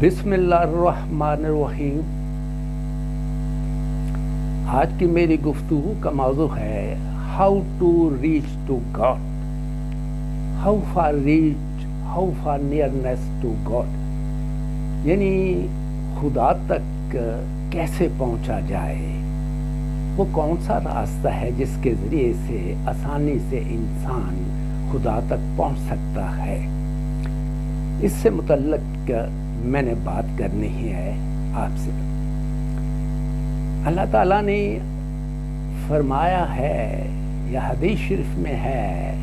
بسم اللہ الرحمن الرحیم۔ آج کی میری گفتگو کا موضوع ہے how to reach to God, how far nearness to God, یعنی خدا تک کیسے پہنچا جائے، وہ کون سا راستہ ہے جس کے ذریعے سے آسانی سے انسان خدا تک پہنچ سکتا ہے۔ اس سے متعلق میں نے بات کرنی ہے آپ سے۔ اللہ تعالیٰ نے فرمایا ہے یا حدیث شریف میں ہے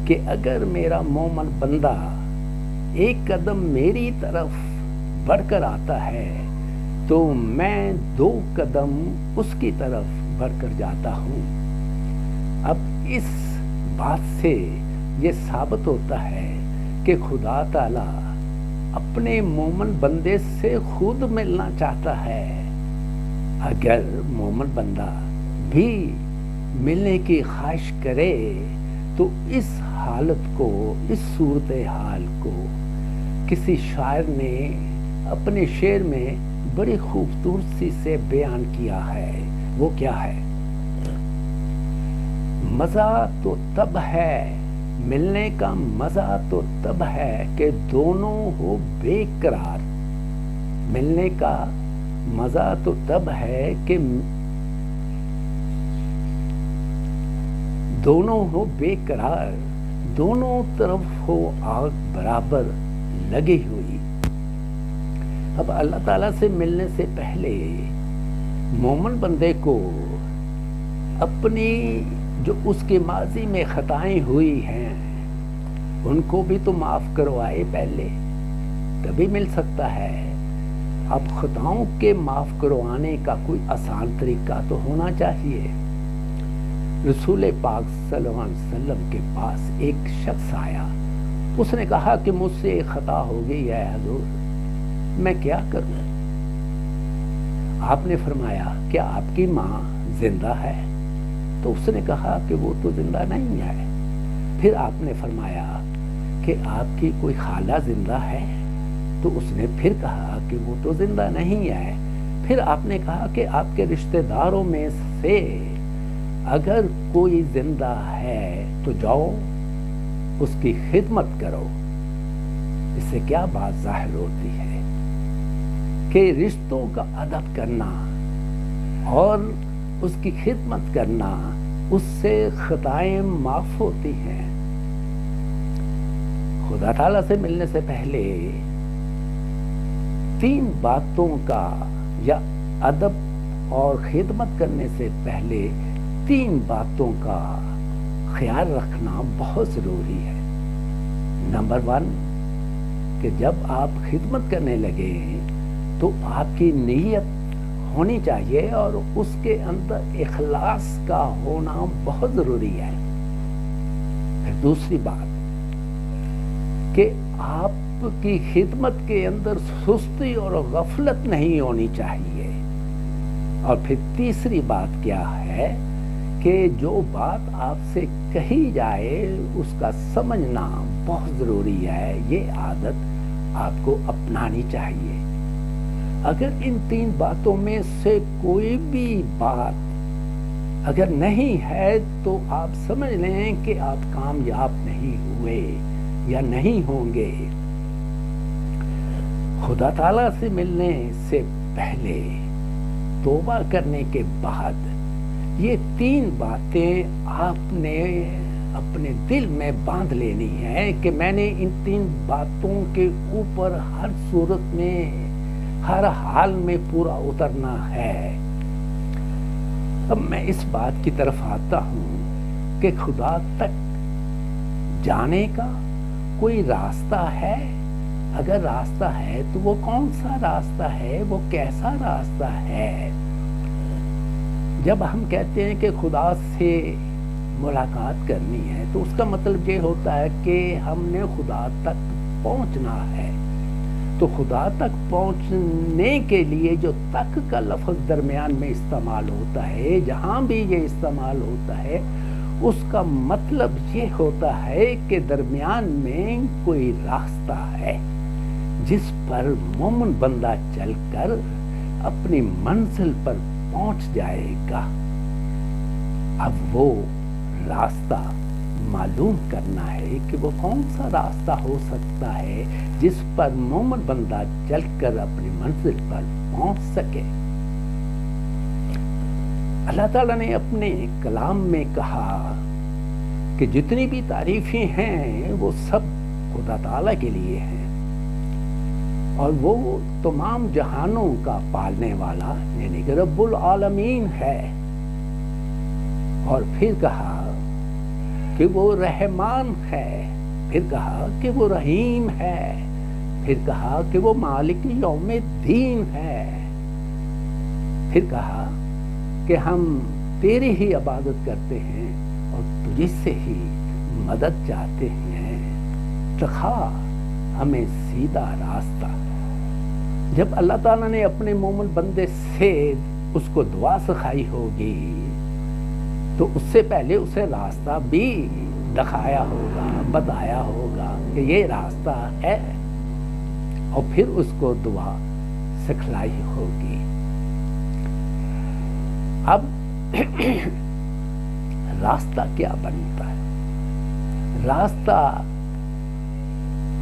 کہ اگر میرا مومن بندہ ایک قدم میری طرف بڑھ کر آتا ہے تو میں 2 قدم اس کی طرف بڑھ کر جاتا ہوں۔ اب اس بات سے یہ ثابت ہوتا ہے کہ خدا تعالیٰ اپنے مومن بندے سے خود ملنا چاہتا ہے۔ اگر مومن بندہ بھی ملنے کی خواہش کرے تو اس حالت کو، اس صورتحال کو کسی شاعر نے اپنے شعر میں بڑی خوبصورتی سے بیان کیا ہے۔ وہ کیا ہے؟ مزہ تو تب ہے، ملنے کا مزہ تو تب ہے کہ دونوں ہو بے قرار۔ ملنے کا مزہ تو تب ہے کہ دونوں ہو بے قرار، دونوں طرف ہو آگ برابر لگی ہوئی۔ اب اللہ تعالیٰ سے ملنے سے پہلے مومن بندے کو اپنی جو اس کے ماضی میں خطائیں ہوئی ہیں ان کو بھی تو معاف کروائے پہلے، تبھی مل سکتا ہے۔ اب خطاؤں کے معاف کروانے کا کوئی آسان طریقہ تو ہونا چاہیے۔ رسول پاک صلی اللہ علیہ وسلم کے پاس ایک شخص آیا، اس نے کہا کہ مجھ سے ایک خطا ہو گئی ہے حضور، میں کیا کروں؟ آپ نے فرمایا کہ آپ کی ماں زندہ ہے؟ تو اس نے کہا کہ وہ تو زندہ نہیں ہے۔ پھر آپ نے فرمایا کہ آپ کی کوئی خالہ زندہ ہے؟ تو اس نے پھر کہا کہ وہ تو زندہ نہیں ہے۔ پھر آپ نے کہا کہ آپ کے رشتہ داروں میں سے اگر کوئی زندہ ہے تو جاؤ اس کی خدمت کرو۔ اس سے کیا بات ظاہر ہوتی ہے کہ رشتوں کا ادب کرنا اور اس کی خدمت کرنا، اس سے خطائیں معاف ہوتی ہیں۔ خدا تعالیٰ سے ملنے سے پہلے 3 باتوں کا، یا ادب اور خدمت کرنے سے پہلے 3 باتوں کا خیال رکھنا بہت ضروری ہے۔ نمبر 1 کہ جب آپ خدمت کرنے لگے تو آپ کی نیت ہونی چاہیے اور اس کے اندر اخلاص کا ہونا بہت ضروری ہے۔ پھر دوسری بات کہ آپ کی خدمت کے اندر سستی اور غفلت نہیں ہونی چاہیے۔ اور پھر تیسری بات کیا ہے کہ جو بات آپ سے کہی جائے اس کا سمجھنا بہت ضروری ہے۔ یہ عادت آپ کو اپنانی چاہیے۔ اگر ان 3 باتوں میں سے کوئی بھی بات اگر نہیں ہے تو آپ سمجھ لیں کہ آپ کامیاب نہیں ہوئے یا نہیں ہوں گے۔ خدا تعالیٰ سے ملنے سے پہلے، توبہ کرنے کے بعد یہ 3 باتیں آپ نے اپنے دل میں باندھ لینی ہے کہ میں نے ان 3 باتوں کے اوپر ہر صورت میں، ہر حال میں پورا اترنا ہے۔ اب میں اس بات کی طرف آتا ہوں کہ خدا تک جانے کا کوئی راستہ ہے؟ اگر راستہ ہے تو وہ کون سا راستہ ہے؟ وہ کیسا راستہ ہے؟ جب ہم کہتے ہیں کہ خدا سے ملاقات کرنی ہے تو اس کا مطلب یہ ہوتا ہے کہ ہم نے خدا تک پہنچنا ہے۔ تو خدا تک پہنچنے کے لیے جو تک کا لفظ درمیان میں استعمال ہوتا ہے، جہاں بھی یہ استعمال ہوتا ہے، اس کا مطلب یہ ہوتا ہے کہ درمیان میں کوئی راستہ ہے، جس پر مومن بندہ چل کر اپنی منزل پر پہنچ جائے گا۔ اب وہ راستہ معلوم کرنا ہے کہ وہ کون سا راستہ ہو سکتا ہے جس پر مومن بندہ چل کر اپنی منزل پر پہنچ سکے۔ اللہ تعالیٰ نے اپنے کلام میں کہا کہ جتنی بھی تعریفیں ہیں وہ سب خدا تعالیٰ کے لیے ہیں، اور وہ تمام جہانوں کا پالنے والا یعنی کہ رب العالمین ہے۔ اور پھر کہا کہ وہ رحمان ہے، پھر کہا کہ وہ رحیم ہے، پھر کہا کہ وہ مالک یوم الدین ہے، پھر کہا کہ ہم تیری ہی عبادت کرتے ہیں اور تجھ سے ہی مدد چاہتے ہیں، دکھا ہمیں سیدھا راستہ۔ جب اللہ تعالیٰ نے اپنے مومن بندے سے اس کو دعا سکھائی ہوگی تو اس سے پہلے اسے راستہ بھی دکھایا ہوگا، بتایا ہوگا کہ یہ راستہ ہے، اور پھر اس کو دعا سکھلائی ہوگی۔ اب راستہ کیا بنتا ہے؟ راستہ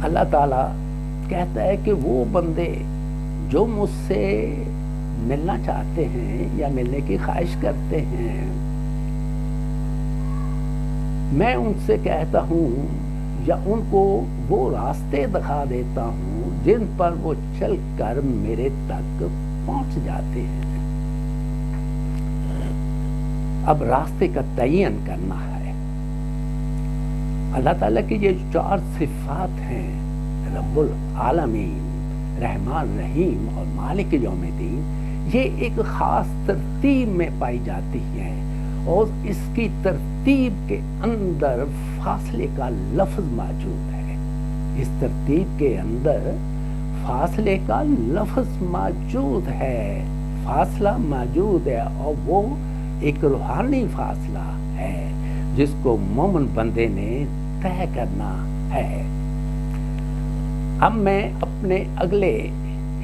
اللہ تعالیٰ کہتا ہے کہ وہ بندے جو مجھ سے ملنا چاہتے ہیں یا ملنے کی خواہش کرتے ہیں، میں ان سے کہتا ہوں یا ان کو وہ راستے دکھا دیتا ہوں جن پر وہ چل کر میرے تک پہنچ جاتے ہیں۔ اب راستے کا تعین کرنا ہے۔ اللہ تعالیٰ کی یہ 4 صفات ہیں، رب العالمین، رحمان، رحیم اور مالک یوم الدین، یہ ایک خاص ترتیب میں پائی جاتی ہیں، اور اس کی ترتیب کے اندر فاصلے کا لفظ موجود ہے۔ اس ترتیب کے اندر فاصلے کا لفظ موجود ہے، فاصلہ موجود ہے، اور وہ ایک روحانی فاصلہ ہے جس کو مومن بندے نے طے کرنا ہے۔ اب میں اپنے اگلے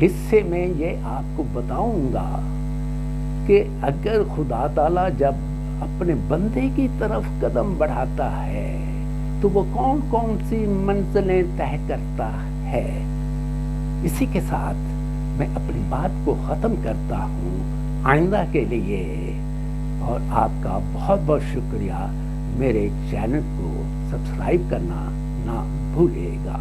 حصے میں یہ آپ کو بتاؤں گا کہ اگر خدا تعالیٰ جب اپنے بندے کی طرف قدم بڑھاتا ہے تو وہ کون کون سی منزلیں طے کرتا ہے۔ اسی کے ساتھ میں اپنی بات کو ختم کرتا ہوں آئندہ کے لیے، اور آپ کا بہت بہت شکریہ۔ میرے چینل کو سبسکرائب کرنا نہ بھولیے گا۔